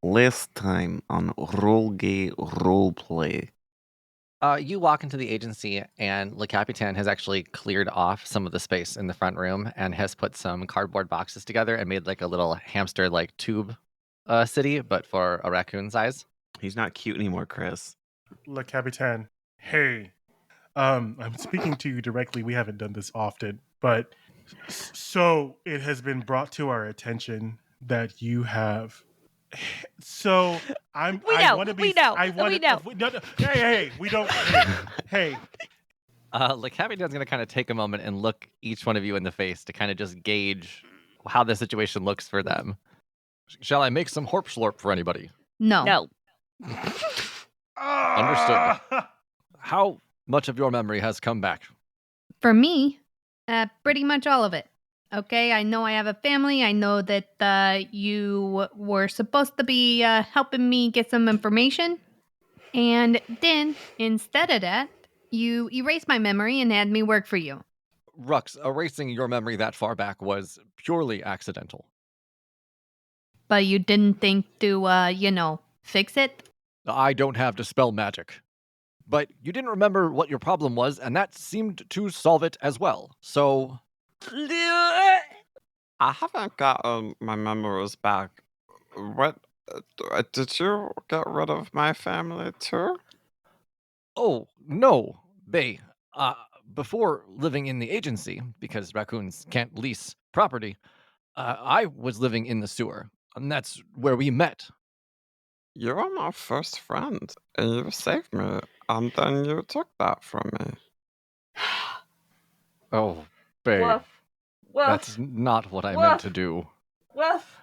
Last time on Role Gay Roleplay. You walk into the agency, and Le Capitain has actually cleared off some of the space in the front room and has put some cardboard boxes together and made like a little hamster like tube city, but for a raccoon size. He's not cute anymore, Kris. Le Capitain, hey, I'm speaking to you directly. We haven't done this often, but so it has been brought to our attention that you have. So We I know. want to be. We know. I want We to. know. No, hey, we don't. Hey. Le Capitain's going to kind of take a moment and look each one of you in the face to kind of just gauge how the situation looks for them. Shall I make some horp slorp for anybody? No. No. Understood. How much of your memory has come back? For me, pretty much all of it. Okay, I know I have a family. I know that you were supposed to be helping me get some information. And then, instead of that, you erased my memory and had me work for you. Rux, erasing your memory that far back was purely accidental. But you didn't think to, fix it? I don't have dispel magic. But you didn't remember what your problem was, and that seemed to solve it as well. So... I haven't gotten my memories back. What? Did you get rid of my family too? Oh, no, Bae. Before living in the agency, because raccoons can't lease property, I was living in the sewer, and that's where we met. You were my first friend, and you saved me, and then you took that from me. Oh, Bae, Woof. Woof. that's not what I meant to do. Woof.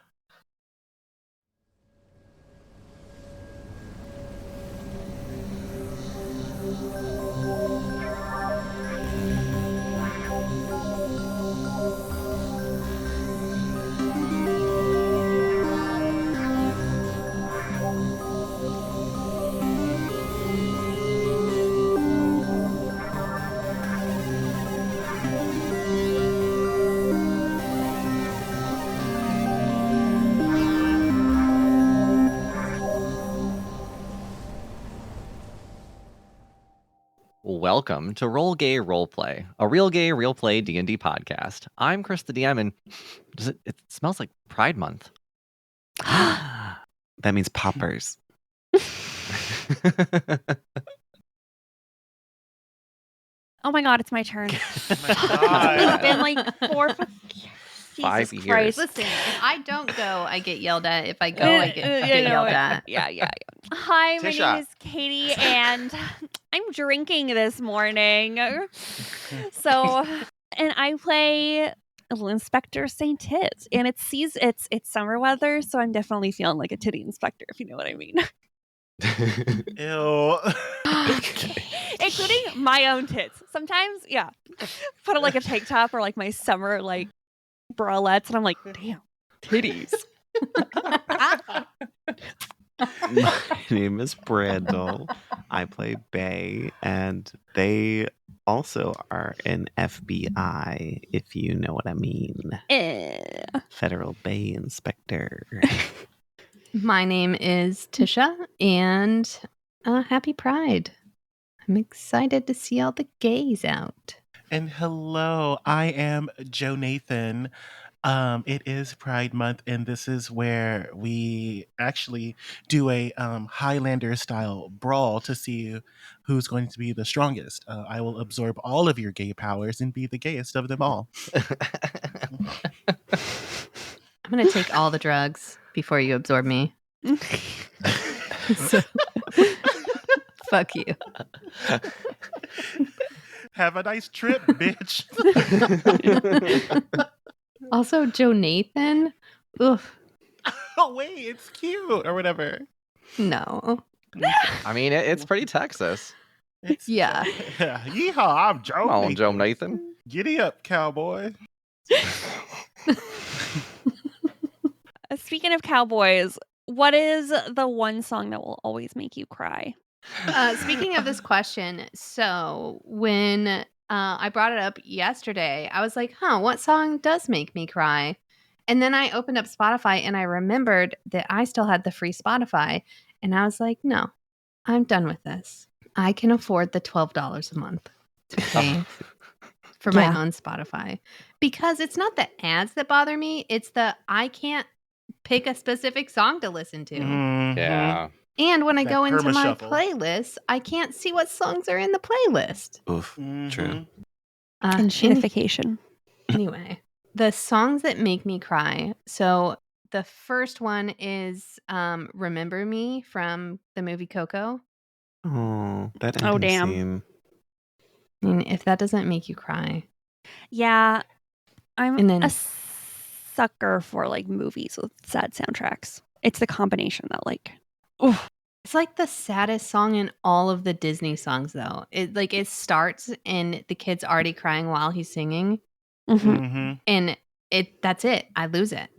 Welcome to Roll Gay Roleplay, a real gay, real play D&D podcast. I'm Kris the DM, and it smells like Pride Month. That means poppers. Oh my god, it's my turn. God. It's been like 5 Jesus years. Christ. Listen, if I don't go, I get yelled at. If I go, I get yelled at. Yeah. Hi, my Tisha. name is Katie, and I'm drinking this morning. And I play Inspector St-Tite, and it's summer weather, so I'm definitely feeling like a titty inspector, if you know what I mean. Ew. Including my own tits. Sometimes, yeah. Put on like a tank top or like my summer like bralettes, and I'm like, damn, titties. My name is Brandle. I play Bae, and they also are an FBI, if you know what I mean. Federal Bae Inspector. My name is Tisha, and happy Pride. I'm excited to see all the gays out. And hello, I am Joe Nathan. It is Pride Month, and this is where we actually do a Highlander-style brawl to see who's going to be the strongest. I will absorb all of your gay powers and be the gayest of them all. I'm going to take all the drugs before you absorb me. So, fuck you. Have a nice trip, bitch. Also, Joe Nathan? Oof. Oh, wait, it's cute or whatever. No. I mean, it's pretty Texas. Yeah. Yeehaw, I'm Joe Oh, Nathan. Joe Nathan. Giddy up, cowboy. Speaking of cowboys, what is the one song that will always make you cry? Speaking of this question, so when I brought it up yesterday, I was like, what song does make me cry? And then I opened up Spotify and I remembered that I still had the free Spotify. And I was like, no, I'm done with this. I can afford the $12 a month to pay for my own Spotify. Because it's not the ads that bother me. It's I can't pick a specific song to listen to. Mhm. Yeah. And when I That go into my perma-shuffle. playlist, I can't see what songs are in the playlist. Oof. Mhm. True. And shinification. Anyway, the songs that make me cry. So the first one is Remember Me from the movie Coco. Oh, that Oh, ending damn. scene. I mean, if that doesn't make you cry. Yeah. I'm And then- a sucker for like movies with sad soundtracks. It's the combination that like, It's like the saddest song in all of the Disney songs though. It starts and the kid's already crying while he's singing. Mhm. And that's it. I lose it.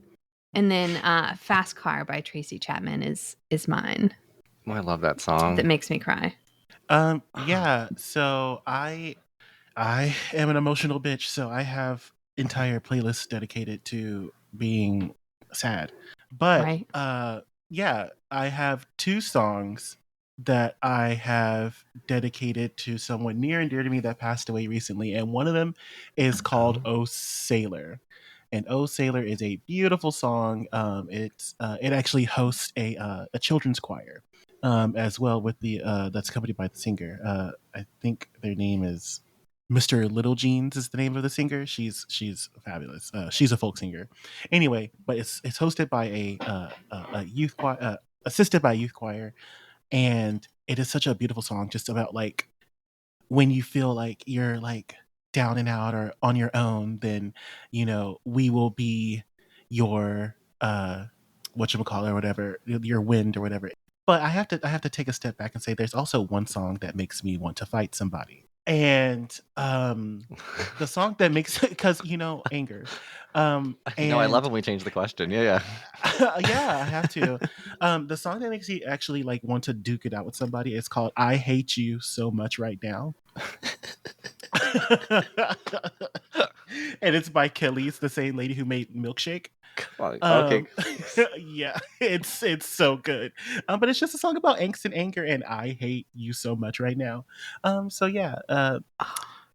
And then Fast Car by Tracy Chapman is mine. Oh, I love that song. That makes me cry. Yeah. So I am an emotional bitch. So I have entire playlists dedicated to being sad. But Right. yeah, I have 2 songs that I have dedicated to someone near and dear to me that passed away recently, and one of them is called "Oh Sailor." And "Oh Sailor" is a beautiful song. It actually hosts a children's choir as well with the that's accompanied by the singer. I think their name is Mr. Little Jeans is the name of the singer. She's fabulous. She's a folk singer. Anyway, but it's hosted by a youth choir, assisted by a youth choir, and it is such a beautiful song, just about like when you feel like you're like down and out or on your own, then we will be your whatchamacallit or whatever, your wind or whatever. But I have to take a step back and say there's also one song that makes me want to fight somebody. And the song that makes because anger. No, I love And when we change the question. Yeah. yeah, I have to. The song that makes you actually like want to duke it out with somebody is called "I Hate You So Much Right Now." And it's by Kelly's, the same lady who made Milkshake. Okay. Yeah, it's so good. But it's just a song about angst and anger, and I hate you so much right now. So yeah,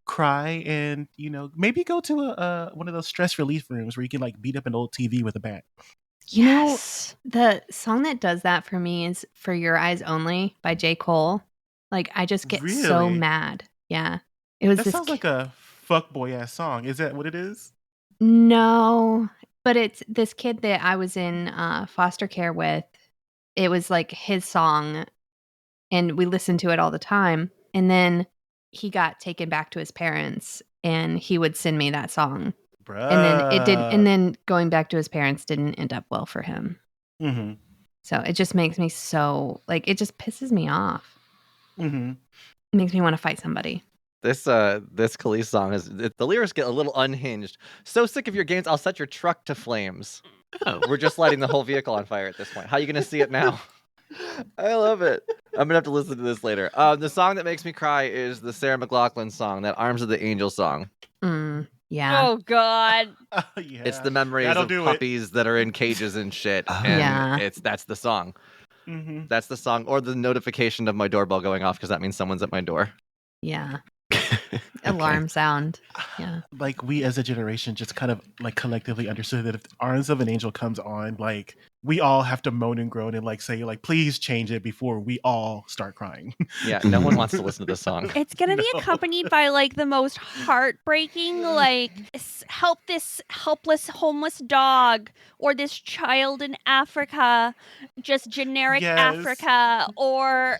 cry and maybe go to a one of those stress relief rooms where you can like beat up an old TV with a bat. Yes. The song that does that for me is "For Your Eyes Only" by J. Cole. Like I just get so Really? mad. Yeah. It was That this sounds like a fuckboy ass song. Is that what it is? No, but it's this kid that I was in foster care with. It was like his song and we listened to it all the time. And then he got taken back to his parents and he would send me that song. Bruh. And then it didn't and then going back to his parents didn't end up well for him. Mm-hmm. So it just makes me so like it just pisses me off. Mm-hmm. It makes me want to fight somebody. This Khalees song the lyrics get a little unhinged. So sick of your games, I'll set your truck to flames. Oh. We're just lighting the whole vehicle on fire at this point. How are you gonna see it now? I love it. I'm gonna have to listen to this later. The song that makes me cry is the Sarah McLachlan song, that "Arms of the Angel" song. Yeah. Oh God. Yeah. It's the memories That'll of do it. puppies that are in cages and shit. Oh. And Yeah. that's the song. Mm-hmm. That's the song, or the notification of my doorbell going off because that means someone's at my door. Yeah. Okay. Alarm sound. Yeah. Like we as a generation just kind of like collectively understood that if Arms of an Angel comes on, like we all have to moan and groan and like say like please change it before we all start crying. Yeah, no one wants to listen to this song. It's gonna be accompanied by like the most heartbreaking, like help this helpless homeless dog or this child in Africa, just generic Yes. Africa, or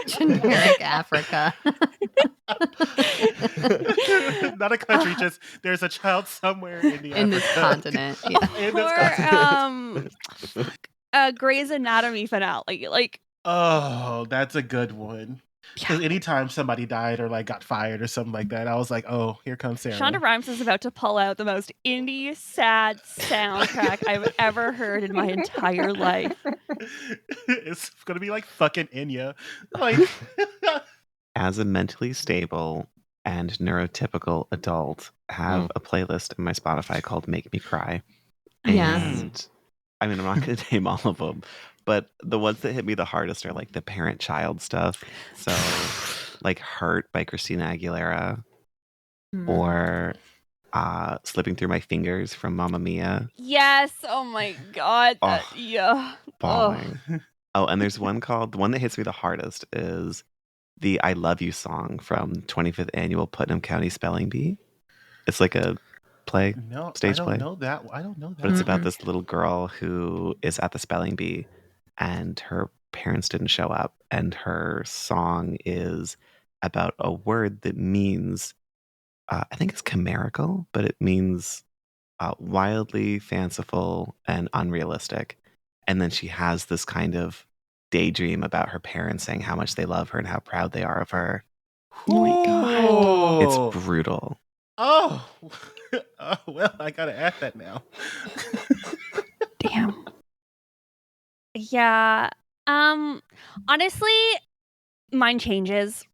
Generic Africa. Not a country, just there's a child somewhere in the In this Africa. continent. Yeah. In this or continent. Grey's Anatomy finale, like Oh, that's a good one. Because anytime somebody died or like got fired or something like that, I was like, oh, here comes Sarah. Shonda Rhimes is about to pull out the most indie sad soundtrack I've ever heard in my entire life. It's gonna be like fucking Enya. Like As a mentally stable and neurotypical adult have a playlist in my Spotify called Make Me Cry. Yes. And I mean, I'm not going to name all of them, but the ones that hit me the hardest are like the parent-child stuff. So like Hurt by Christina Aguilera or Slipping Through My Fingers from Mamma Mia. Yes. Oh my God. That, Oh, yeah. Bawling. Oh, and there's one called, the one that hits me the hardest is the I Love You song from 25th Annual Putnam County Spelling Bee. It's like a play, No, stage I don't play. know that. I don't know that. But it's about this little girl who is at the spelling bee and her parents didn't show up. And her song is about a word that means, I think it's chimerical, but it means wildly fanciful and unrealistic. And then she has this kind of daydream about her parents saying how much they love her and how proud they are of her. Oh my God. It's brutal. Oh. Oh, well, I gotta add that now. Damn. Yeah. Honestly, mine changes.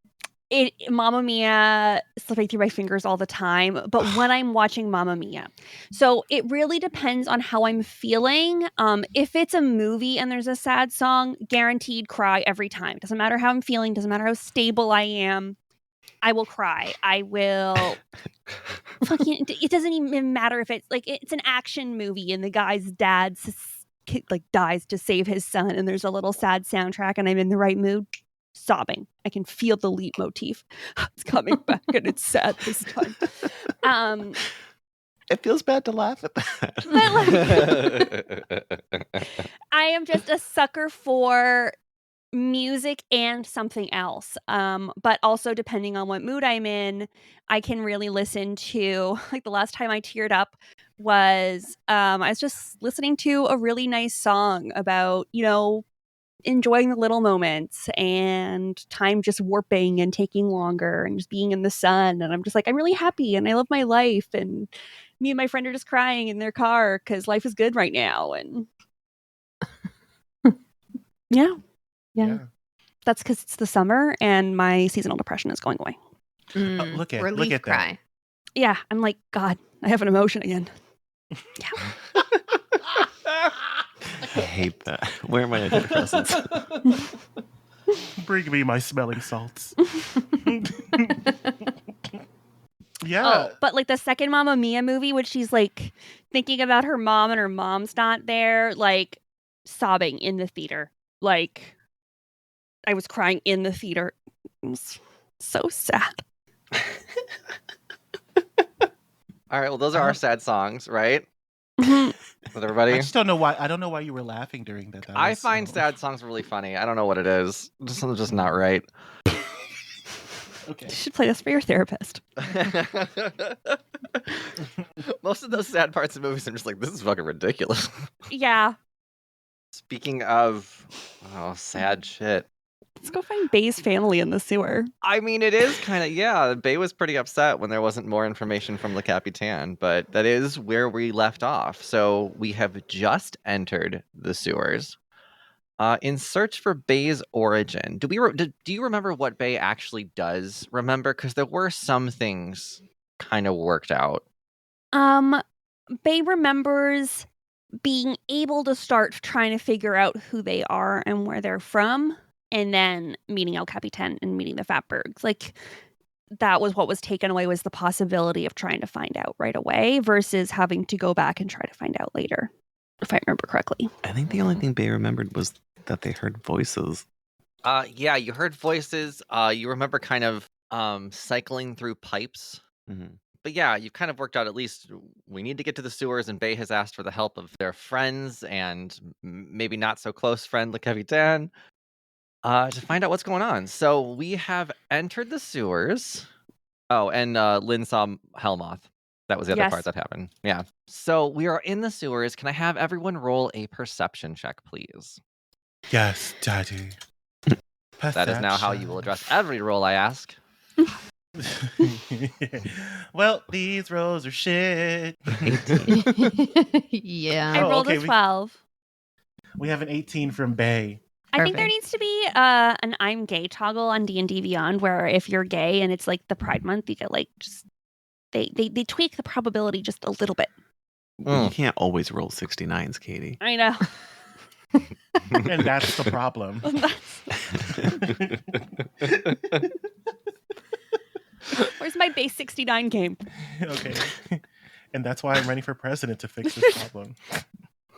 Mamma Mia slipping through my fingers all the time, but when I'm watching Mamma Mia. So it really depends on how I'm feeling. If it's a movie and there's a sad song, guaranteed cry every time. Doesn't matter how I'm feeling, doesn't matter how stable I am. I will cry. I will fucking it doesn't even matter if it's like it's an action movie and the guy's dad like dies to save his son and there's a little sad soundtrack and I'm in the right mood. Sobbing. I can feel the leitmotif. It's coming back and it's sad this time. It feels bad to laugh at that. I am just a sucker for music and something else. But also depending on what mood I'm in, I can really listen to, like the last time I teared up was I was just listening to a really nice song about, enjoying the little moments and time just warping and taking longer and just being in the sun. And I'm just like, I'm really happy and I love my life. And me and my friend are just crying in their car because life is good right now. And yeah. That's because it's the summer and my seasonal depression is going away. Look at Relief cry. that. Yeah. I'm like, God, I have an emotion again. Yeah. I hate that. Where are my antidepressants? Bring me my smelling salts. Yeah. Oh, but like the second Mamma Mia movie, when she's like thinking about her mom and her mom's not there, like sobbing in the theater. Like I was crying in the theater. It was so sad. All right, well, those are our sad songs, right? Mhm. With everybody. I just don't know why. I don't know why you were laughing during that. I find sad songs really funny. I don't know what it is. Something's just not right. Okay. You should play this for your therapist. Most of those sad parts of movies, I'm just like, this is fucking ridiculous. Yeah. Speaking of, sad shit. Let's go find Bae's family in the sewer. I mean, it is kind of, yeah, Bae was pretty upset when there wasn't more information from Le Capitain, but that is where we left off. So we have just entered the sewers in search for Bae's origin. Do you remember what Bae actually does remember? Because there were some things kind of worked out. Bae remembers being able to start trying to figure out who they are and where they're from. And then meeting El Capitain and meeting the fatbergs. Like, that was what was taken away, was the possibility of trying to find out right away versus having to go back and try to find out later, if I remember correctly. I think the only thing Bae remembered was that they heard voices. Yeah, you heard voices. You remember kind of cycling through pipes. Mm-hmm. But yeah, you've kind of worked out, at least we need to get to the sewers, and Bae has asked for the help of their friends and maybe not so close friend Le Capitain. To find out what's going on. So we have entered the sewers. Oh, and Lynn saw Hellmoth. That was the other part that happened. Yeah. So we are in the sewers. Can I have everyone roll a perception check, please? Yes, Daddy. That is now how you will address every roll I ask. Well, these rolls are shit. Yeah. I rolled okay, a 12. We have an 18 from Bae. I think there Perfect. needs to be an I'm gay toggle on D&D Beyond, where if you're gay and it's like the Pride Month, you get like just they tweak the probability just a little bit. You can't always roll 69s, Katie. I know. And that's the problem. Where's my base 69 game? Okay. And that's why I'm running for president, to fix this problem.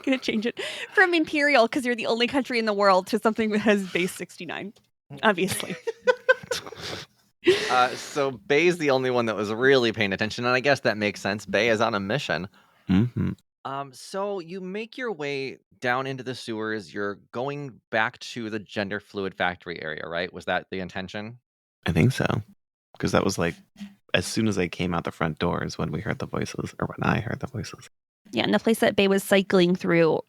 Gonna change it from Imperial because you're the only country in the world to something that has base 69. Obviously. So Bae's the only one that was really paying attention, and I guess that makes sense. Bae is on a mission. Mm-hmm. So you make your way down into the sewers. You're going back to the gender fluid factory area, right? Was that the intention? I think so. Because that was like, as soon as I came out the front doors when we heard the voices, or when I heard the voices. Yeah, and the place that Bae was cycling through,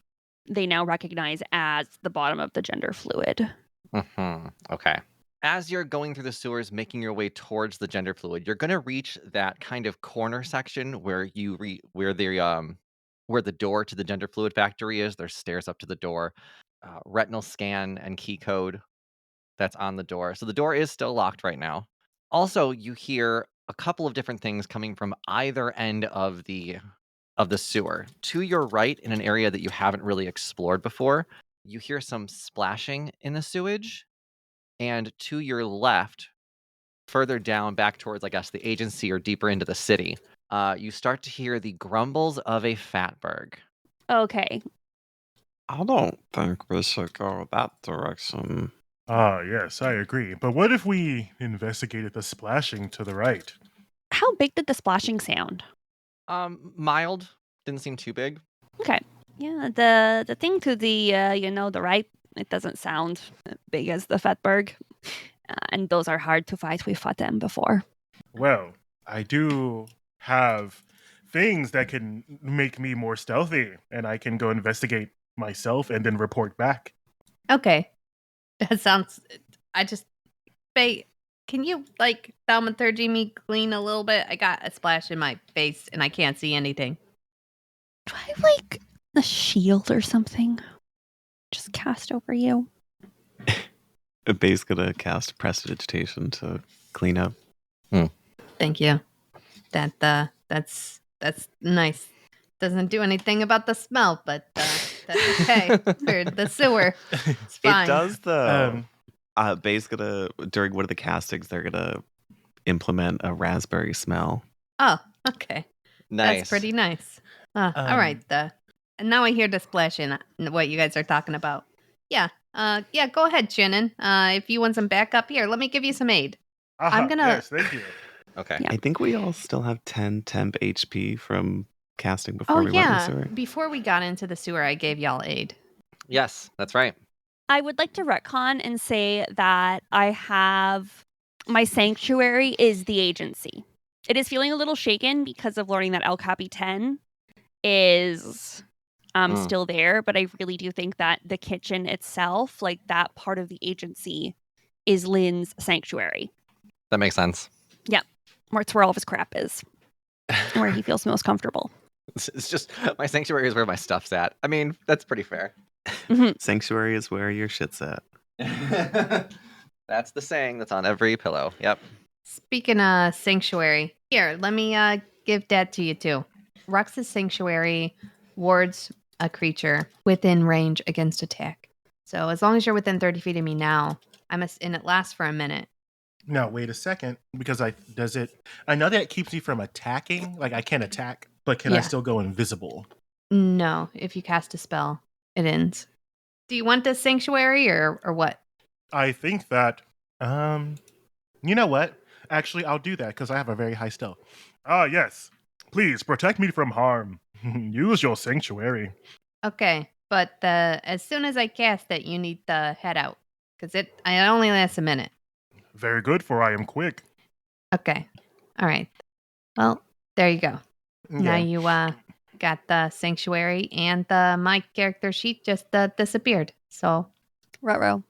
they now recognize as the bottom of the gender fluid. Mm-hmm. Okay. As you're going through the sewers, making your way towards the gender fluid, you're going to reach that kind of corner section where where the door to the gender fluid factory is. There's stairs up to the door, retinal scan and key code that's on the door. So the door is still locked right now. Also, you hear a couple of different things coming from either end of the sewer. To your right, in an area that you haven't really explored before, you hear some splashing in the sewage. And to your left, further down back towards, I guess, the agency or deeper into the city, you start to hear the grumbles of a fatberg. Okay. I don't think we should go that direction. Ah, yes, I agree. But what if we investigated the splashing to the right? How big did the splashing sound? Mild. Didn't seem too big. Okay. Yeah, the thing to the the right, it doesn't sound big as the fatberg. And those are hard to fight. We fought them before. Well, I do have things that can make me more stealthy, and I can go investigate myself and then report back. Okay. That sounds. Bae, can you like thaumaturgy me clean a little bit? I got a splash in my face and I can't see anything. Do I have like a shield or something? Just cast over you. Bae's gonna cast prestidigitation to clean up. Thank you. That's nice. Doesn't do anything about the smell, but that's okay. For the sewer, it's fine. It does though. Bae's gonna, during one of the castings, they're gonna implement a raspberry smell. Oh, okay. Nice. That's pretty nice. All right. And now I hear the splashing. What you guys are talking about? Yeah. Yeah. Go ahead, Shannon. If you want some backup here, let me give you some aid. I'm gonna. Yes, thank you. Okay. Yeah. I think we all still have 10 temp HP from casting before Oh we went in the yeah. sewer. Before we got into the sewer, I gave y'all aid. Yes, that's right. I would like to retcon and say that I have my sanctuary is the agency. It is feeling a little shaken because of learning that El Capitain is still there, but I really do think that the kitchen itself, like that part of the agency, is Lynn's sanctuary. That makes sense. It's where all of his crap is, and where he feels most comfortable. It's just my sanctuary is where my stuff's at. I mean, that's pretty fair. Sanctuary is where your shit's at. That's the saying that's on every pillow. Yep. Speaking of sanctuary, here, let me give that to you too. Rux's sanctuary wards a creature within range against attack. So as long as you're within 30 feet of me now, and it lasts for a minute. Now, wait a second, because I know that it keeps me from attacking. Like, I can't attack, but can I Yeah. still go invisible? No, if you cast a spell, it ends. Do you want this sanctuary or what? I think that, you know what? Actually, I'll do that because I have a very high stealth. Ah, yes. Please protect me from harm. Use your sanctuary. Okay, but as soon as I cast it, you need to head out because it only lasts a minute. Very good, for I am quick. Okay, all right. Well, there you go. Now you got the sanctuary and my character sheet just disappeared. So Ruh-roh.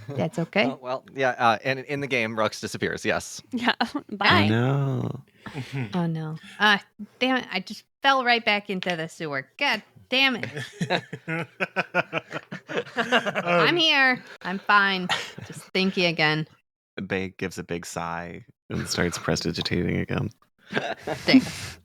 that's okay. Oh, well, yeah. And in the game, Rux disappears. Yes. Yeah. I Bye. know. Oh no. Damn it. I just fell right back into the sewer. God damn it. I'm here. I'm fine. Just thinking again. Bae gives a big sigh and starts prestidigitating again. Thanks.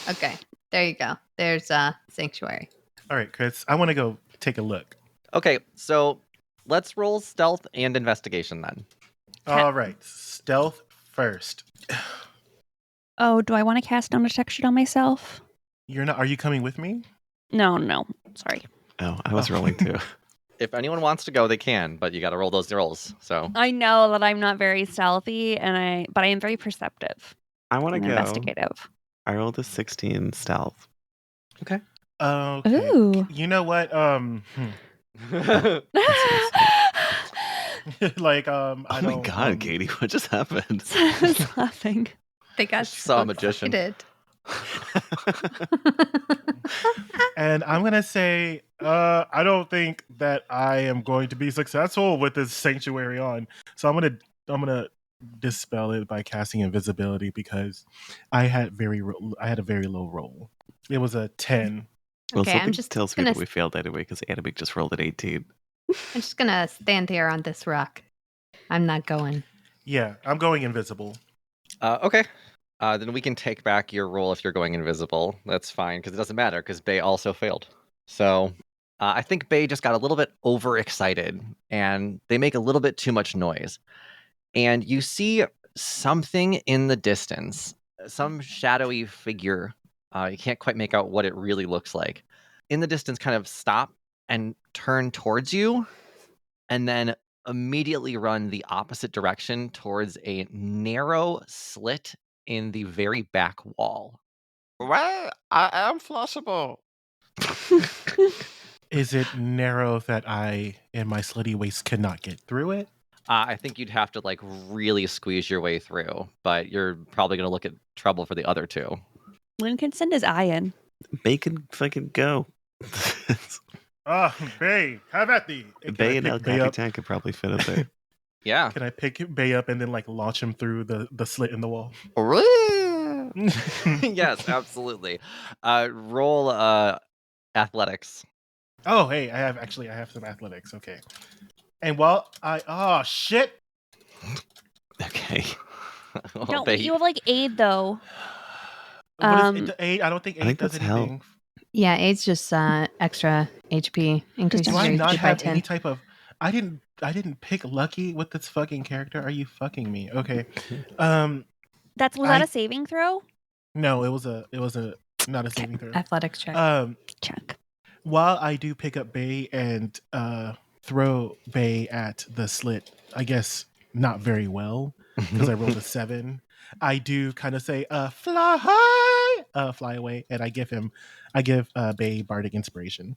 Okay, there you go. There's Sanctuary. All right, Kris, I want to go take a look. Okay, so let's roll stealth and investigation then. All right, stealth first. Oh, do I want to cast no detection on myself? You're not. Are you coming with me? No. Sorry. Oh, I was rolling too. If anyone wants to go, they can, but you got to roll those rolls. So I know that I'm not very stealthy, but I am very perceptive I want to and go. investigative. I rolled a 16 stealth. Okay. Ooh. You know what? Like I Oh my don't. god, Katie, what just happened? I was laughing. They got Saw so a magician. excited. And I'm gonna say, I don't think that I am going to be successful with this sanctuary on. So I'm gonna dispel it by casting invisibility because I had a very low roll. It was a 10. Well, Okay, something I'm just tells me gonna that we failed anyway because Annabek just rolled an 18. I'm just gonna stand here on this rock. I'm not going. Yeah, I'm going invisible. Okay. Then we can take back your roll if you're going invisible. That's fine, because it doesn't matter, because Bae also failed. So I think Bae just got a little bit overexcited, and they make a little bit too much noise. And you see something in the distance, some shadowy figure. You can't quite make out what it really looks like. In the distance, kind of stop and turn towards you, and then immediately run the opposite direction towards a narrow slit in the very back wall. Well, I am flushable. Is it narrow that I and my slutty waist cannot get through it? I think you'd have to like really squeeze your way through, but you're probably going to look at trouble for the other two. Lynn can send his eye in. Bacon fucking go. Bae, have at thee. Bae and El Capitain could probably fit it there. Yeah. Can I pick Bae up and then like launch him through the slit in the wall? Yes, absolutely. Roll athletics. Oh, hey, I have some athletics. Okay. And oh shit. Okay. Well, You have like aid though. What is it? Aid? I don't think I think aid does that's help. anything. Yeah, it's just extra HP. Increases Do I your not HP by have 10. any type of? I didn't pick lucky with this fucking character. Are you fucking me? Okay. Was that a saving throw? No, it was not a saving throw. Athletics check. Check. While I do pick up Bae and throw Bae at the slit, I guess not very well because I rolled a 7. I do kind of say, fly high, fly away, and I give Bae bardic inspiration.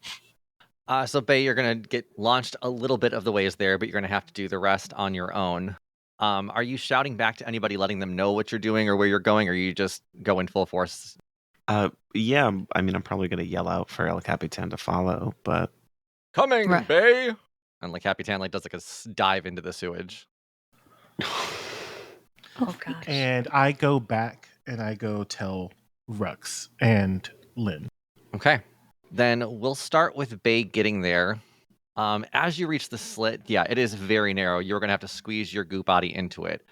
So Bae, you're gonna get launched a little bit of the ways there, but you're gonna have to do the rest on your own. Are you shouting back to anybody, letting them know what you're doing or where you're going, or you just go in full force? Yeah, I mean, I'm probably going to yell out for El Capitain to follow, but... Coming, Right. Bae! And like Capitan does like a dive into the sewage. Oh gosh. And I go back and I go tell Rux and Lynn. Okay. Then we'll start with Bae getting there. As you reach the slit, yeah, it is very narrow. You're going to have to squeeze your goo body into it.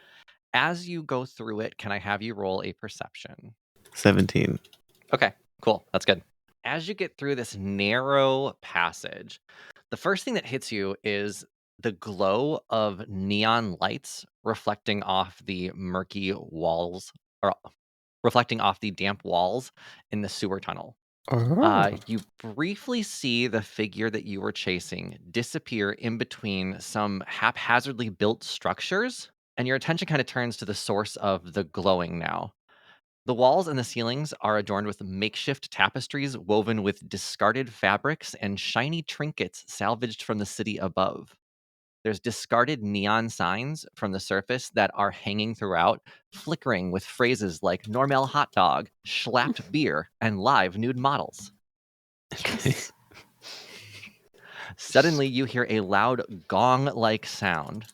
As you go through it, can I have you roll a perception? 17. Okay, cool. That's good. As you get through this narrow passage, the first thing that hits you is the glow of neon lights reflecting off the murky walls, or reflecting off the damp walls in the sewer tunnel. You briefly see the figure that you were chasing disappear in between some haphazardly built structures, and your attention kind of turns to the source of the glowing now. The walls and the ceilings are adorned with makeshift tapestries woven with discarded fabrics and shiny trinkets salvaged from the city above. There's discarded neon signs from the surface that are hanging throughout, flickering with phrases like Normal hot dog, schlapped beer, and live nude models. Yes. Suddenly, you hear a loud gong-like sound,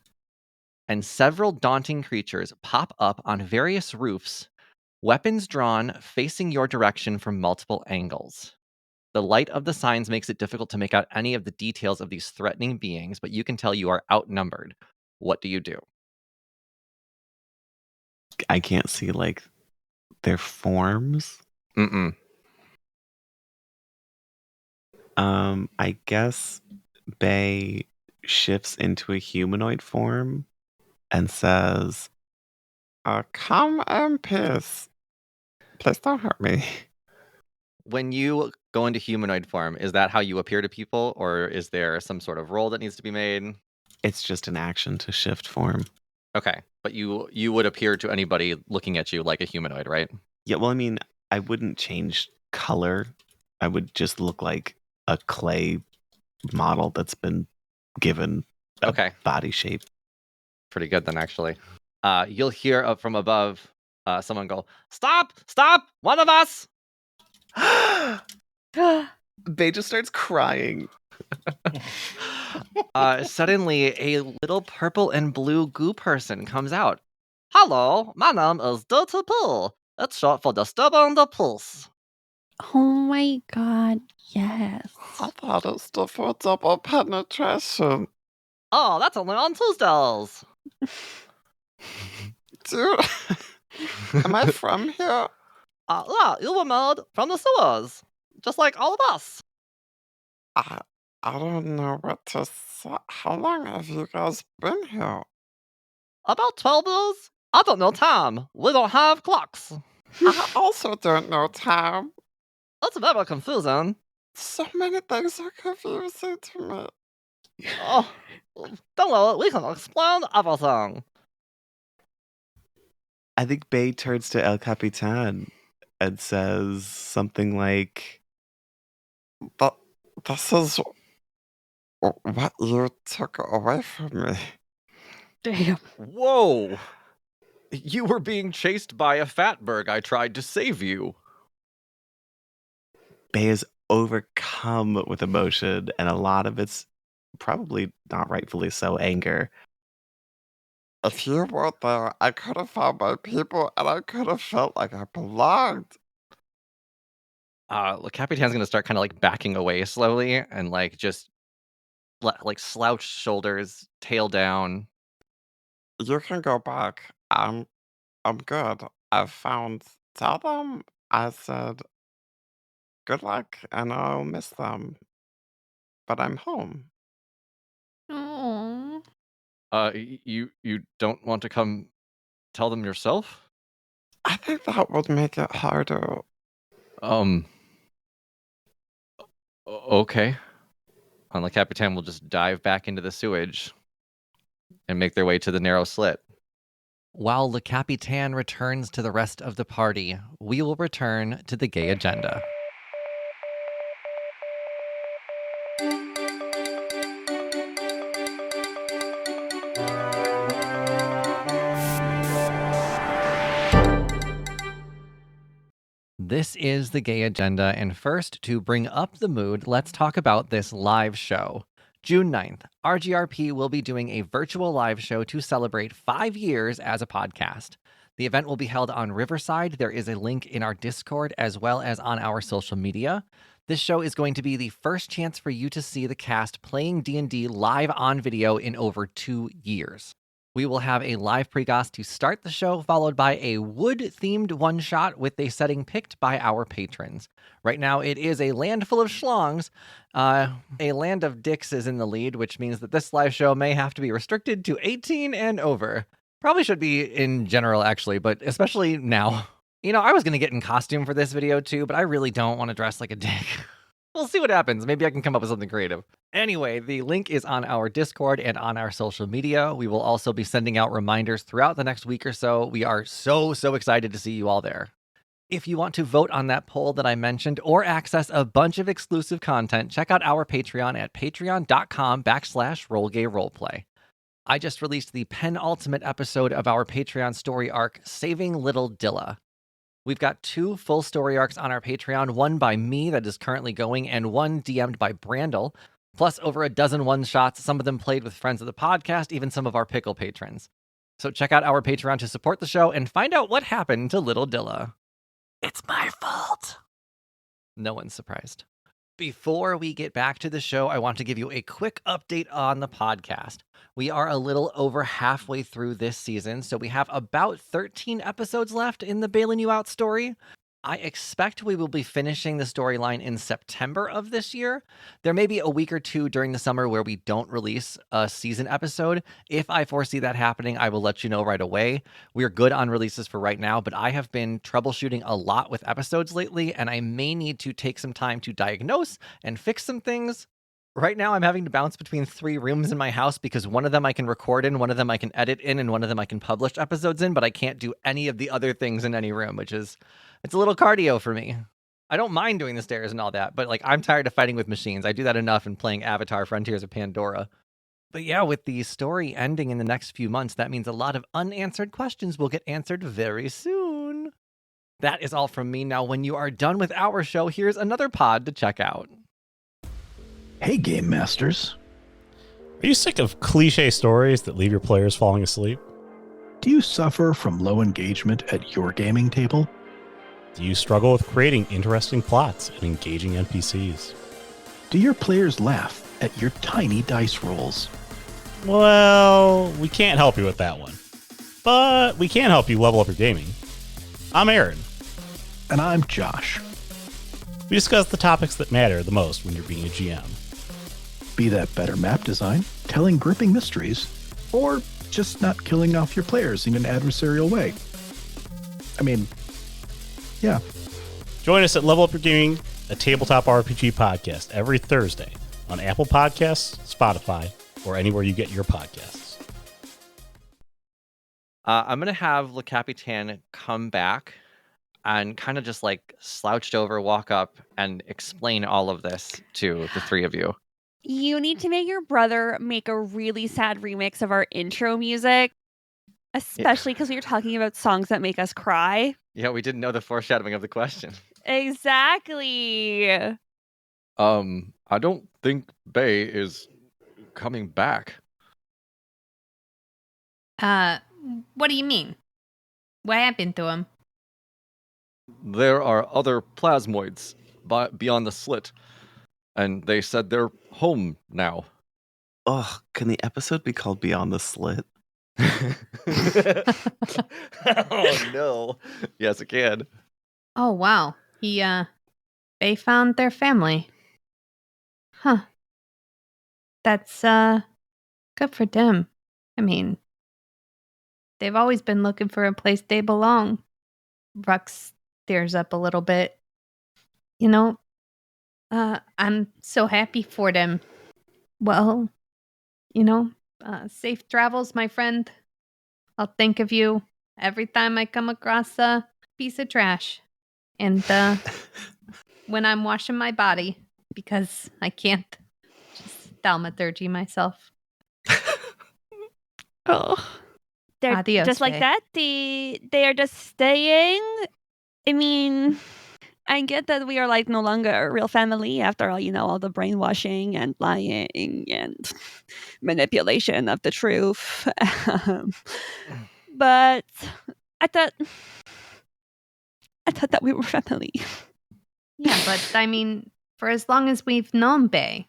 and several daunting creatures pop up on various roofs, weapons drawn, facing your direction from multiple angles. The light of the signs makes it difficult to make out any of the details of these threatening beings, but you can tell you are outnumbered. What do you do? I can't see like their forms. Mm-mm. I guess Bae shifts into a humanoid form and says, come in peace. Please don't hurt me. When you go into humanoid form, is that how you appear to people, or is there some sort of roll that needs to be made? It's just an action to shift form. Okay, but you would appear to anybody looking at you like a humanoid, right? Yeah, well, I mean, I wouldn't change color. I would just look like a clay model that's been given a Okay. body shape. Pretty good then, actually. You'll hear up from above someone go, "Stop! Stop! One of us!" Bae just starts crying. Suddenly, a little purple and blue goo person comes out. "Hello, my name is Dirty Pill. It's short for disturbing the pulse." Oh my god, yes. I thought it stood for double penetration. "Oh, that's only on Tuesdays." Dude, am I from here? Yeah, you were made from the sewers, just like all of us. I don't know what to say. How long have you guys been here? About 12 years? I don't know time. We don't have clocks. I also don't know time. That's very confusing. So many things are confusing to me. Oh, don't worry, we can explain everything. I think Bae turns to El Capitan and says something like, But this is what you took away from me. Damn. Whoa! You were being chased by a fatberg. I tried to save you. Bae is overcome with emotion, and a lot of it's probably not rightfully so anger. If you weren't there, I could have found my people and I could have felt like I belonged. Le Capitan's gonna start kind of like backing away slowly and like just like slouched shoulders, tail down. You can go back. I'm good. I've found. Tell them I said good luck and I'll miss them. But I'm home. Oh. You don't want to come tell them yourself? I think that would make it harder. Okay. And Le Capitan will just dive back into the sewage and make their way to the narrow slit. While Le Capitan returns to the rest of the party, we will return to the gay agenda. This is the gay agenda, and first, to bring up the mood, let's talk about this live show. June 9th, RGRP will be doing a virtual live show to celebrate 5 years as a podcast. The event will be held on Riverside. There is a link in our Discord as well as on our social media. This show is going to be the first chance for you to see the cast playing D&D live on video in over 2 years. We will have a live pregast to start the show, followed by a wood-themed one-shot with a setting picked by our patrons. Right now, it is a land full of schlongs. A land of dicks is in the lead, which means that this live show may have to be restricted to 18 and over. Probably should be in general, actually, but especially now. You know, I was going to get in costume for this video, too, but I really don't want to dress like a dick. We'll see what happens. Maybe I can come up with something creative. Anyway, the link is on our Discord and on our social media. We will also be sending out reminders throughout the next week or so. We are so excited to see you all there. If you want to vote on that poll that I mentioned or access a bunch of exclusive content, check out our Patreon at patreon.com/rollgayroleplay. I just released the penultimate episode of our Patreon story arc, Saving Little Dilla. We've got 2 full story arcs on our Patreon, one by me that is currently going, and one DM'd by Brandle, plus over a dozen one-shots, some of them played with friends of the podcast, even some of our pickle patrons. So check out our Patreon to support the show and find out what happened to Little Dilla. It's my fault. No one's surprised. Before we get back to the show, I want to give you a quick update on the podcast. We are a little over halfway through this season, so we have about 13 episodes left in the Bae-Lin You Out story. I expect we will be finishing the storyline in September of this year. There may be a week or two during the summer where we don't release a season episode. If I foresee that happening, I will let you know right away. We're good on releases for right now, but I have been troubleshooting a lot with episodes lately, and I may need to take some time to diagnose and fix some things. Right now, I'm having to bounce between 3 rooms in my house because one of them I can record in, one of them I can edit in, and one of them I can publish episodes in, but I can't do any of the other things in any room, which is, it's a little cardio for me. I don't mind doing the stairs and all that, but like I'm tired of fighting with machines. I do that enough in playing Avatar Frontiers of Pandora. But yeah, with the story ending in the next few months, that means a lot of unanswered questions will get answered very soon. That is all from me. Now, when you are done with our show, here's another pod to check out. Hey, Game Masters. Are you sick of cliche stories that leave your players falling asleep? Do you suffer from low engagement at your gaming table? Do you struggle with creating interesting plots and engaging NPCs? Do your players laugh at your tiny dice rolls? Well, we can't help you with that one. But we can help you level up your gaming. I'm Aaron. And I'm Josh. We discuss the topics that matter the most when you're being a GM. Be that better map design, telling gripping mysteries, or just not killing off your players in an adversarial way. I mean, yeah. Join us at Level Up Your Gaming, a tabletop RPG podcast, every Thursday on Apple Podcasts, Spotify, or anywhere you get your podcasts. I'm going to have Le Capitain come back and kind of just like slouched over, walk up, and explain all of this to the 3 of you. You need to make your brother make a really sad remix of our intro music, especially because we were talking about songs that make us cry. Yeah, we didn't know the foreshadowing of the question. Exactly. I don't think Bae is coming back. What do you mean? What happened to him? There are other plasmoids beyond the Slit, and they said they're home now. Ugh, can the episode be called Beyond the Slit? Oh no. Yes, it can. Oh, wow. They found their family. Huh. That's, good for them. I mean, they've always been looking for a place they belong. Rux stares up a little bit. You know, I'm so happy for them. Well, safe travels, my friend. I'll think of you every time I come across a piece of trash. And when I'm washing my body, because I can't just thaumaturgy myself. Oh, they're Adios, just like Bae. that. They are just staying. I mean, I get that we are like no longer a real family after all, all the brainwashing and lying and manipulation of the truth. But I thought that we were family. Yeah, but I mean, for as long as we've known Bae,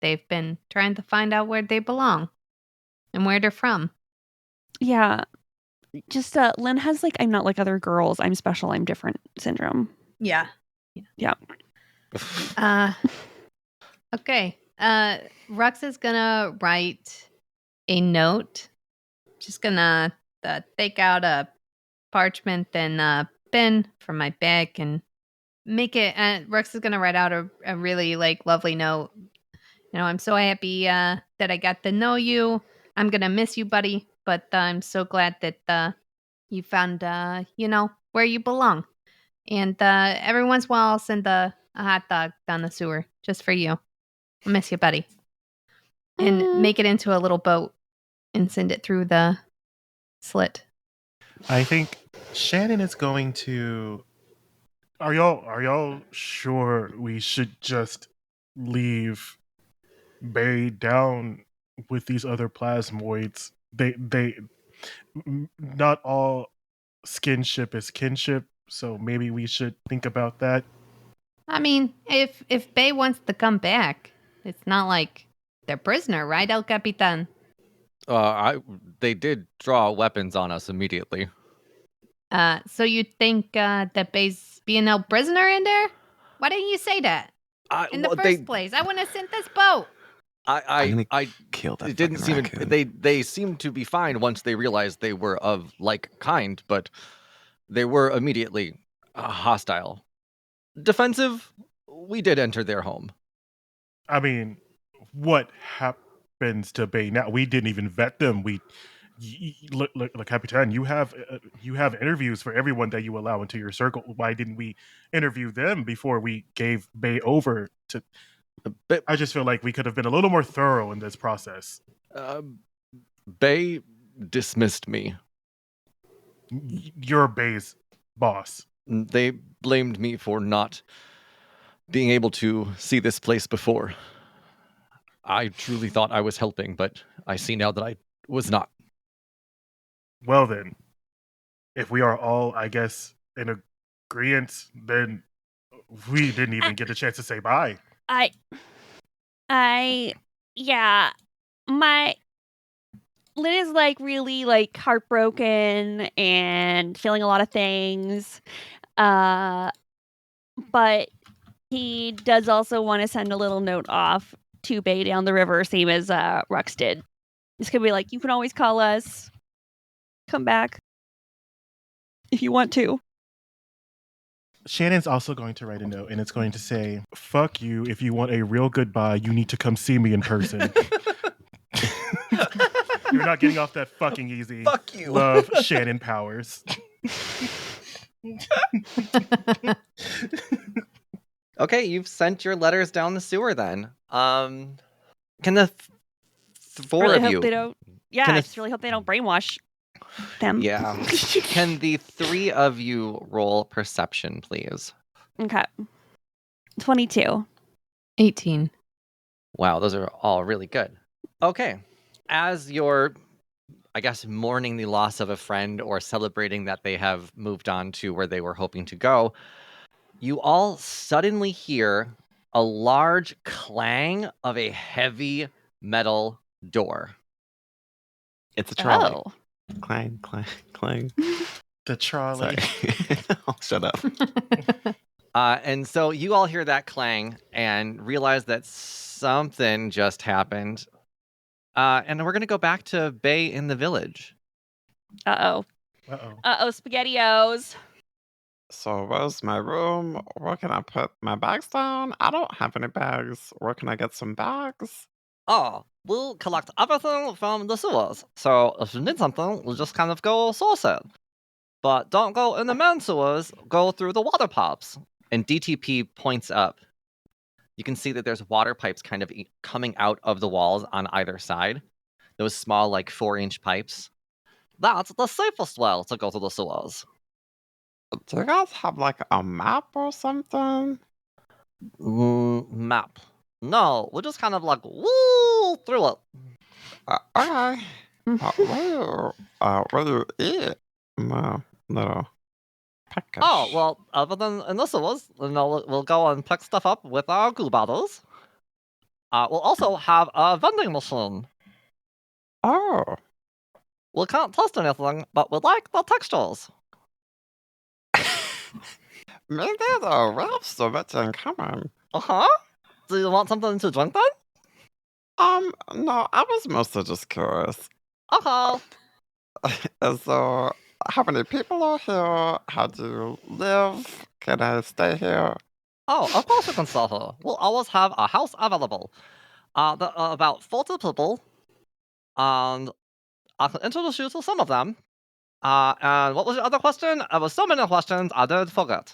they've been trying to find out where they belong and where they're from. Yeah. Just Lynn has like I'm not like other girls. I'm special. I'm different syndrome. Yeah. Yeah. Okay. Rux is gonna write a note. Just gonna take out a parchment and a pen from my bag and make it. Rux is gonna write out a really like lovely note. I'm so happy that I got to know you. I'm gonna miss you, buddy. But I'm so glad that you found where you belong. And every once in a while, I'll send a hot dog down the sewer just for you. I miss you, buddy. And make it into a little boat and send it through the slit. I think Shannon is going to. Are y'all sure we should just leave Bae down with these other plasmoids? They not all skinship is kinship, so maybe we should think about that. I mean, if BA wants to come back, it's not like they're prisoner, right, El Capitan? They did draw weapons on us immediately. So you think that BA's being held prisoner in there? Why didn't you say that in the first place? I want to sink this boat. I'm gonna kill that It didn't fucking seem raccoon. they seemed to be fine once they realized they were of like kind, but they were immediately hostile, defensive. We did enter their home. I mean, what happens to Bae now? We didn't even vet them. Look, Capitan, you have interviews for everyone that you allow into your circle. Why didn't we interview them before we gave Bae over to? But I just feel like we could have been a little more thorough in this process. Bae dismissed me. You're Bae's boss. They blamed me for not being able to see this place before. I truly thought I was helping, but I see now that I was not. Well then, if we are all, I guess, in agreement, then we didn't even get a chance to say bye. Yeah, my Lynn is like really like heartbroken and feeling a lot of things. But he does also want to send a little note off to BA down the river, same as Rux did. It's gonna be like, you can always call us. Come back if you want to. Shannon's also going to write a note, and it's going to say, "Fuck you. If you want a real goodbye, you need to come see me in person." You're not getting off that fucking easy. Fuck you. Love, Shannon Powers. Okay, you've sent your letters down the sewer then. Can the four really of hope you... they don't. Yeah, Can I the- just really hope they don't brainwash them. Yeah. Can the three of you roll perception, please? Okay. 22. 18. Wow, those are all really good. Okay. As you're, I guess, mourning the loss of a friend or celebrating that they have moved on to where they were hoping to go, you all suddenly hear a large clang of a heavy metal door. It's a trolley. Oh. Clang, clang, clang. The trolley. Sorry. Oh, shut up. And so you all hear that clang and realize that something just happened. And we're going to go back to BA in the village. Uh-oh. SpaghettiOs. So where's my room? Where can I put my bags down? I don't have any bags. Where can I get some bags? Oh, we'll collect everything from the sewers. So if you need something, we'll just kind of go source it. But don't go in the main sewers, go through the water pipes. And DTP points up. You can see that there's water pipes kind of coming out of the walls on either side. Those small, like 4-inch pipes. That's the safest way to go to the sewers. Do you guys have like a map or something? Map. No, we're just kind of like, woo, through it. Okay. What do you eat? My little package. Oh, well, other than in the sewers, we'll go and pick stuff up with our glue bottles. We'll also have a vending machine. Oh. We can't taste anything, but we like the textures. Me neither. We have so much in common. Uh-huh. Do you want something to drink then? No, I was mostly just curious. Okay. So, how many people are here? How do you live? Can I stay here? Oh, of course you can stay here. We'll always have a house available. There are about 40 people, and I can introduce you to some of them. And what was your other question? There were so many questions, I did forget.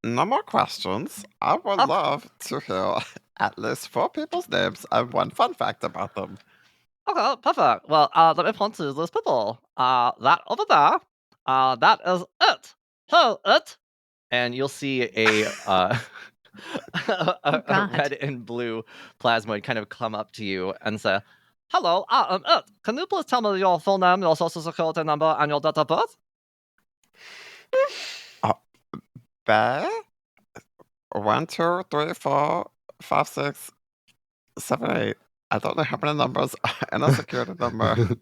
No more questions. I would love to hear at least 4 people's names and one fun fact about them. Okay, perfect. Well, let me point to those people. That over there, that is it. Hello, it. And you'll see a a red and blue plasmoid kind of come up to you and say, "Hello, I am it. Can you please tell me your full name, your social security number, and your date of birth?" Bae? 1, 2, 3, 4, 5, 6, 7, 8. I don't know how many numbers and a security number.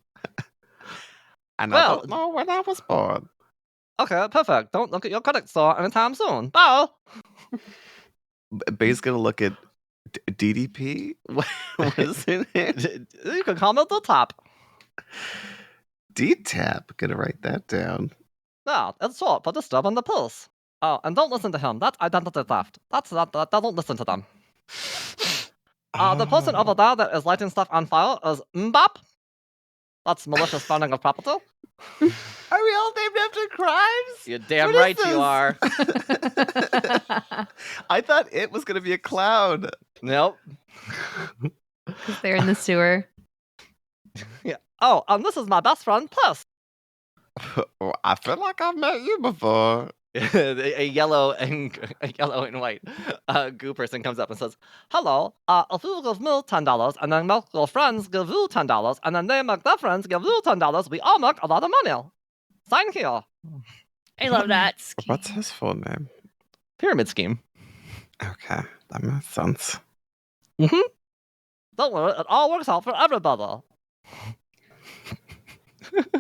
And I Well- don't know when I was born. Okay, perfect. Don't look at your credit score anytime soon. Bye. Bae's gonna look at DDP. What is it? You can call me at the top. D-Tap. Gonna write that down. Yeah, it's short for disturbing the peace. Oh, and don't listen to him. That's identity theft. Don't listen to them. The person over there that is lighting stuff on fire is Mbop. That's malicious burning of property. Are we all named after crimes? You're damn What is right you this? are. I thought it was gonna be a clown. Nope. Because they're in the sewer. Yeah. Oh, and this is my best friend, Puss. I feel like I've met you before. a yellow and white goo person comes up and says, "Hello. If you give me $10, and then make your friends give you $10, and then they make their friends give you $10, we all make a lot of money. Sign here." I love that. What's his full name? Pyramid scheme. Okay, that makes sense. Don't worry, it all works out for everybody.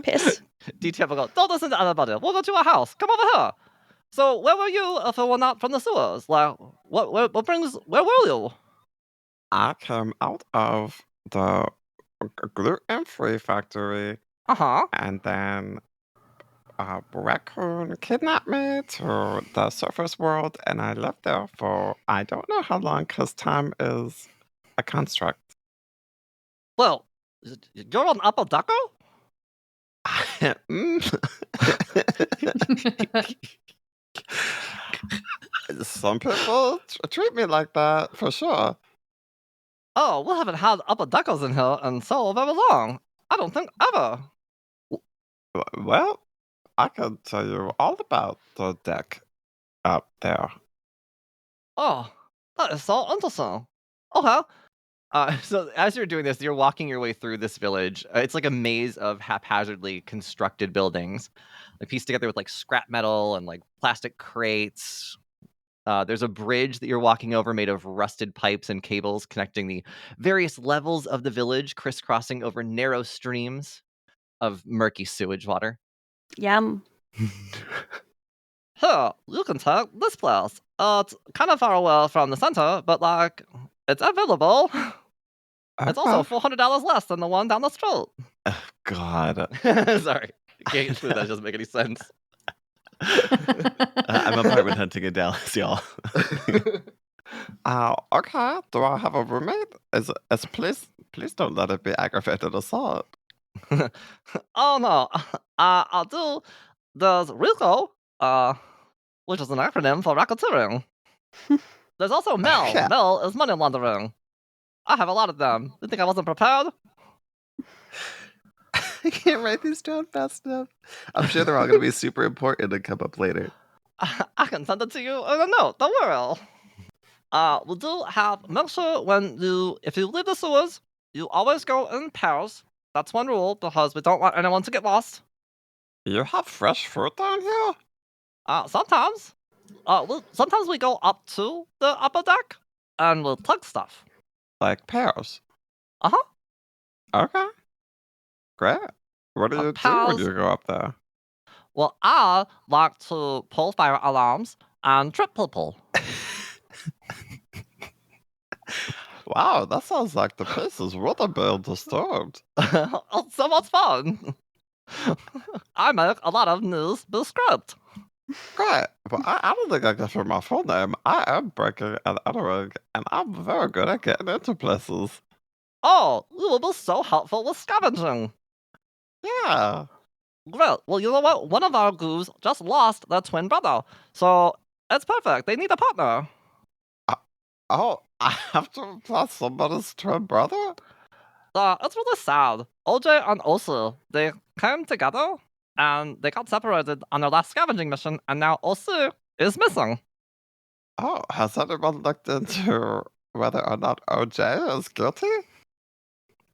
Piss. DTF will go, "Don't listen to anybody. We'll go to a house. Come over here." So where were you if you were not from the sewers? Like, where were you? I came out of the gluten-free factory, Uh-huh. and then a raccoon kidnapped me to the surface world, and I lived there for I don't know how long, because time is a construct. Well, you're an upper decker? Some people treat me like that, for sure. Oh, we haven't had upper deckers in here in so very long. I don't think ever. Well, I can tell you all about the deck up there. Oh, that is so interesting. Okay. So as you're doing this, you're walking your way through this village. It's like a maze of haphazardly constructed buildings, like pieced together with like scrap metal and like plastic crates. There's a bridge that you're walking over made of rusted pipes and cables connecting the various levels of the village, crisscrossing over narrow streams of murky sewage water. Yum. Here, you can take this place. It's kind of far away from the center, but like, it's available. It's also $400 less than the one down the street. Oh, God. Sorry. Can't explain that. Doesn't make any sense. I'm apartment hunting in Dallas, y'all. Okay. Do I have a roommate? Please don't let it be aggravated assault. Oh no. I'll do. There's RICO, which is an acronym for racketeering. There's also MEL. Yeah. MEL is money laundering. I have a lot of them. You think I wasn't prepared? I can't write these down fast enough. I'm sure they're all going to be super important and come up later. I can send it to you in a note. Don't worry. We do have, make sure if you leave the sewers, you always go in pairs. That's one rule because we don't want anyone to get lost. You have fresh fruit down here? Sometimes. Sometimes we go up to the upper deck and we'll tug stuff. Like pears? Uh-huh. Okay. Great. What do you do when Pals. you go up there? Well, I like to pull fire alarms and trip people. Wow, that sounds like the place is really being disturbed. It's so much fun. I make a lot of news with script. Great. But I don't think I can share my full name. I am breaking and entering, and I'm very good at getting into places. Oh, you will be so helpful with scavenging. Yeah. Great. Well, you know what? One of our goos just lost their twin brother. So it's perfect. They need a partner. Oh, I have to replace somebody's twin brother? It's really sad. OJ and OC, they came together and they got separated on their last scavenging mission, and now OC is missing. Oh, has anyone looked into whether or not OJ is guilty?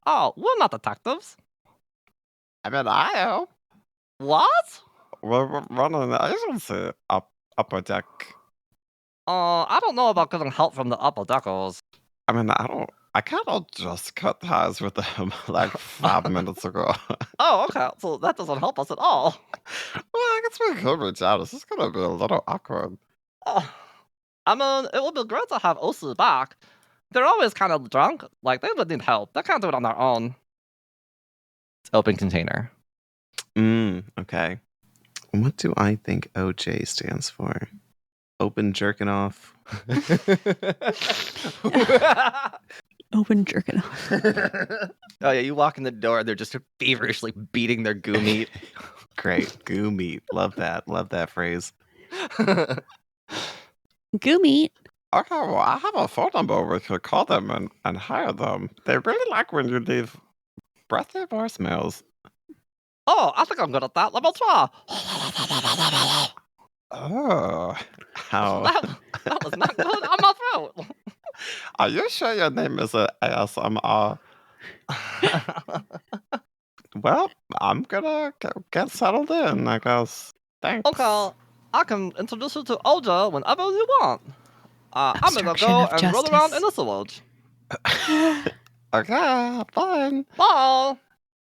Oh, we're not detectives. I mean, I am. What? We're running an agency upper deck I don't know about getting help from the upper deckers. I mean, I kind of just cut ties with them like 5 minutes ago. Oh, okay. So that doesn't help us at all. Well, I guess we could reach out. It's just gonna be a little awkward. Oh, I mean, it would be great to have OC back. They're always kind of drunk. Like, they would need help. They can't do it on their own. It's open container. Okay. What do I think OJ stands for? Open jerking off. Open jerking off. Oh, yeah, you walk in the door, they're just feverishly beating their goo meat. Great. Goo meat. Love that. Love that phrase. Goo meat. Okay, well, I have a phone number. We could call them and hire them. They really like when you leave breathy voicemails. Oh, I think I'm good at that. Let me try. Oh, How? That was not good on my throat. are you sure your name is ASMR? Well, I'm gonna get settled in, I guess. Thanks. Okay, I can introduce you to OJ whenever you want. I'm gonna Obstruction go of and roll around justice. in the sewage. Okay, fine. Bye.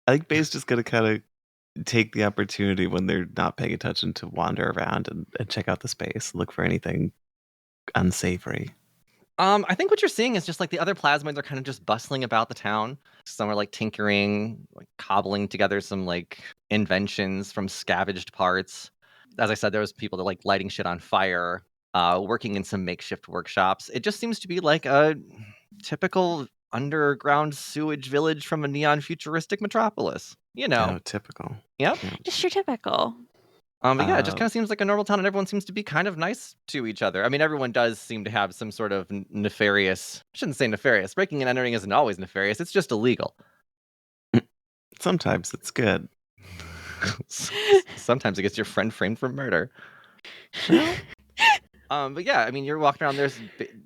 I think Bae's just gonna kind of take the opportunity when they're not paying attention to wander around and check out the space, look for anything unsavory. I think what you're seeing is just like the other plasmids are kind of just bustling about the town. Some are like tinkering, like cobbling together some like inventions from scavenged parts. As I said, there was people that like lighting shit on fire, working in some makeshift workshops. It just seems to be like a typical underground sewage village from a neon futuristic metropolis. You know. Oh, typical. Yep. Just your typical. But yeah, it just kind of seems like a normal town, and everyone seems to be kind of nice to each other. I mean, everyone does seem to have some sort of nefarious. I shouldn't say nefarious. Breaking and entering isn't always nefarious. It's just illegal. Sometimes it's good. Sometimes it gets your friend framed for murder. But yeah, I mean, you're walking around. There's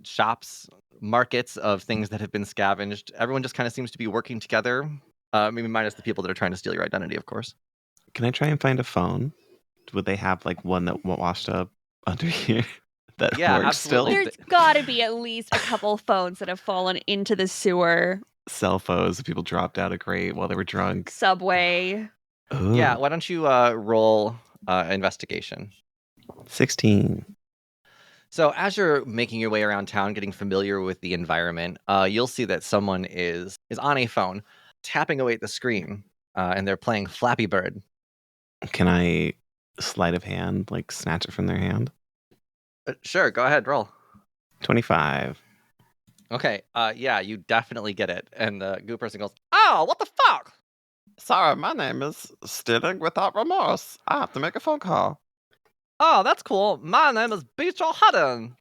shops, markets of things that have been scavenged. Everyone just kind of seems to be working together. Maybe minus the people that are trying to steal your identity, of course. Can I try and find a phone? Would they have like one that washed up under here that Yeah, works absolutely. still? There's gotta be at least a couple phones that have fallen into the sewer, Cell phones. People dropped out a grate while they were drunk. subway. Ooh, Yeah, why don't you roll investigation? 16. So as you're making your way around town, getting familiar with the environment, you'll see that someone is on a phone, tapping away at the screen, and they're playing Flappy Bird. Can I sleight of hand, like snatch it from their hand? Sure, go ahead, roll. 25. Okay, yeah, you definitely get it. And the goo person goes, "Oh, what the fuck?" Sorry, my name is Stealing Without Remorse. I have to make a phone call. "Oh, that's cool. My name is Beach Your Hutton."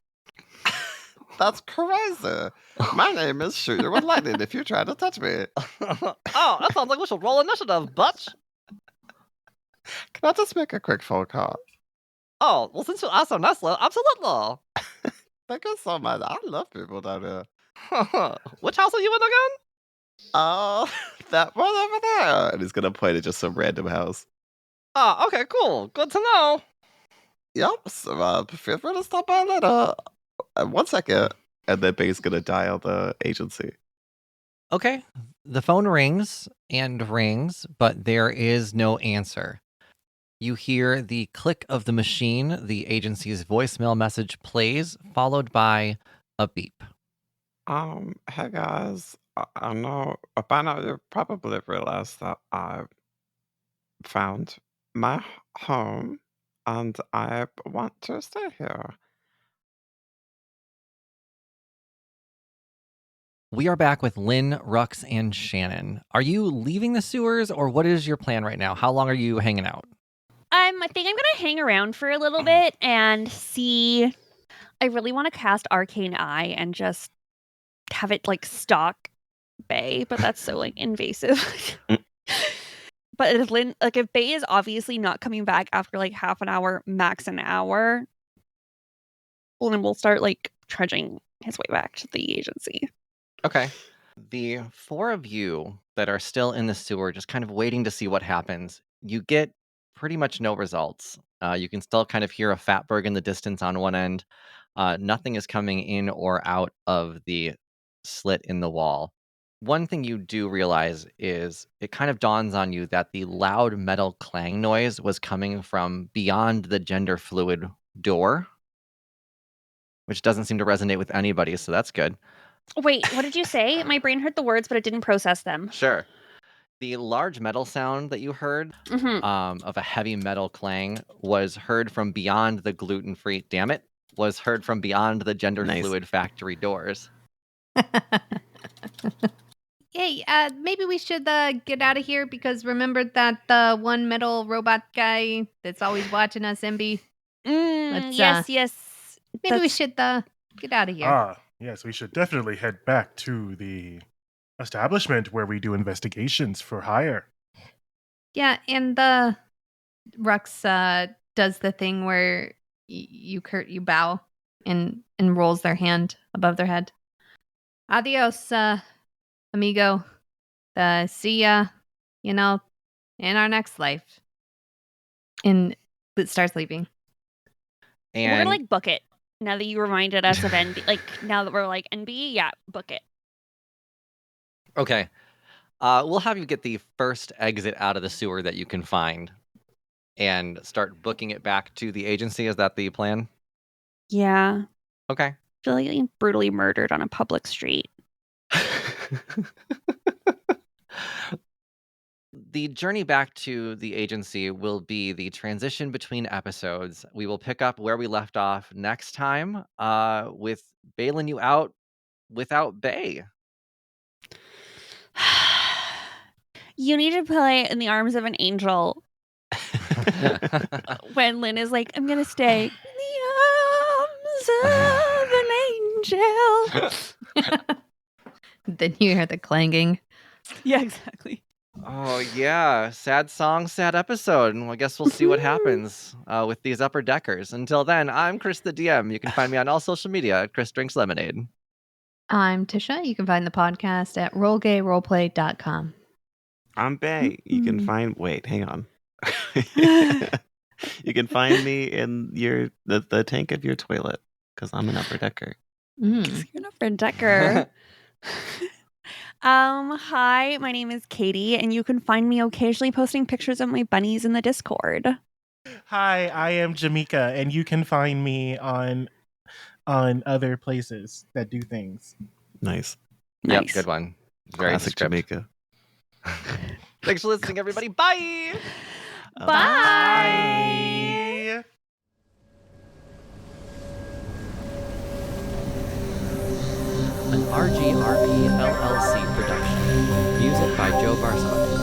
That's crazy. My name is Shoot You With Lightning if you try to touch me. "Oh, that sounds like we should roll initiative, butch." Can I just make a quick phone call? "Oh, well, since you asked so nicely, absolutely." Thank you so much. I love people down here. Which house are you in again? Oh, that one over there. And he's gonna point at just some random house. Oh, okay, cool. Good to know. Yep, so feel free to stop by later. 1 second. And then Bae's gonna dial the agency. Okay. The phone rings and rings, but there is no answer. You hear the click of the machine. The agency's voicemail message plays, followed by a beep. Hey guys. I know by now you probably realized that I found my home and I want to stay here. We are back with Lynn, Rux, and Shannon. Are you leaving the sewers, or what is your plan right now? How long are you hanging out? I think I'm gonna hang around for a little bit and see. I really want to cast Arcane Eye and just have it like stalk Bae, but that's so like invasive. But if if Bae is obviously not coming back after like half an hour, max an hour, Lynn will start like trudging his way back to the agency. Okay. The four of you that are still in the sewer, just kind of waiting to see what happens, you get pretty much no results. You can still kind of hear a fatberg in the distance on one end. Nothing is coming in or out of the slit in the wall. One thing you do realize is it kind of dawns on you that the loud metal clang noise was coming from beyond the gender fluid door, which doesn't seem to resonate with anybody, so that's good. Wait, what did you say? My brain heard the words, but it didn't process them. Sure. The large metal sound that you heard of a heavy metal clang was heard from beyond the gluten-free, damn it, was heard from beyond the gender fluid factory doors. Hey, maybe we should get out of here because remember that one metal robot guy that's always watching us, MB? Yes. Maybe we should get out of here. Ah, yes, we should definitely head back to the establishment where we do investigations for hire. Yeah, and Rux does the thing where you bow and rolls their hand above their head. Adios, amigo. See ya, in our next life. And it starts leaving. And we're gonna like book it. Now that you reminded us of NB, like now that we're like NB, yeah, book it. Okay. We'll have you get the first exit out of the sewer that you can find and start booking it back to the agency. Is that the plan? Yeah. Okay. I feel like getting brutally murdered on a public street. The journey back to the agency will be the transition between episodes. We will pick up where we left off next time with Bae-Lin You Out without Bae. You need to play In the Arms of an Angel when Lynn is like, I'm gonna stay in the arms of an angel. Then you hear the clanging. Yeah, exactly. Oh, yeah. Sad song, sad episode. And I guess we'll see what happens with these upper deckers. Until then, I'm Kris the DM. You can find me on all social media at Kris Drinks Lemonade. I'm Tisha. You can find the podcast at rollgayroleplay.com. I'm Bae. You can find. Wait, hang on. You can find me in the tank of your toilet because I'm an upper decker. You're an upper decker. Hi, my name is Katie, and you can find me occasionally posting pictures of my bunnies in the Discord. Hi, I am Jamaica, and you can find me on other places that do things. Nice. Yep, good one. Very Classic Jamaica. Thanks for listening, everybody. Bye. Bye. An RGRP LLC production. Music by Joe Barsanti.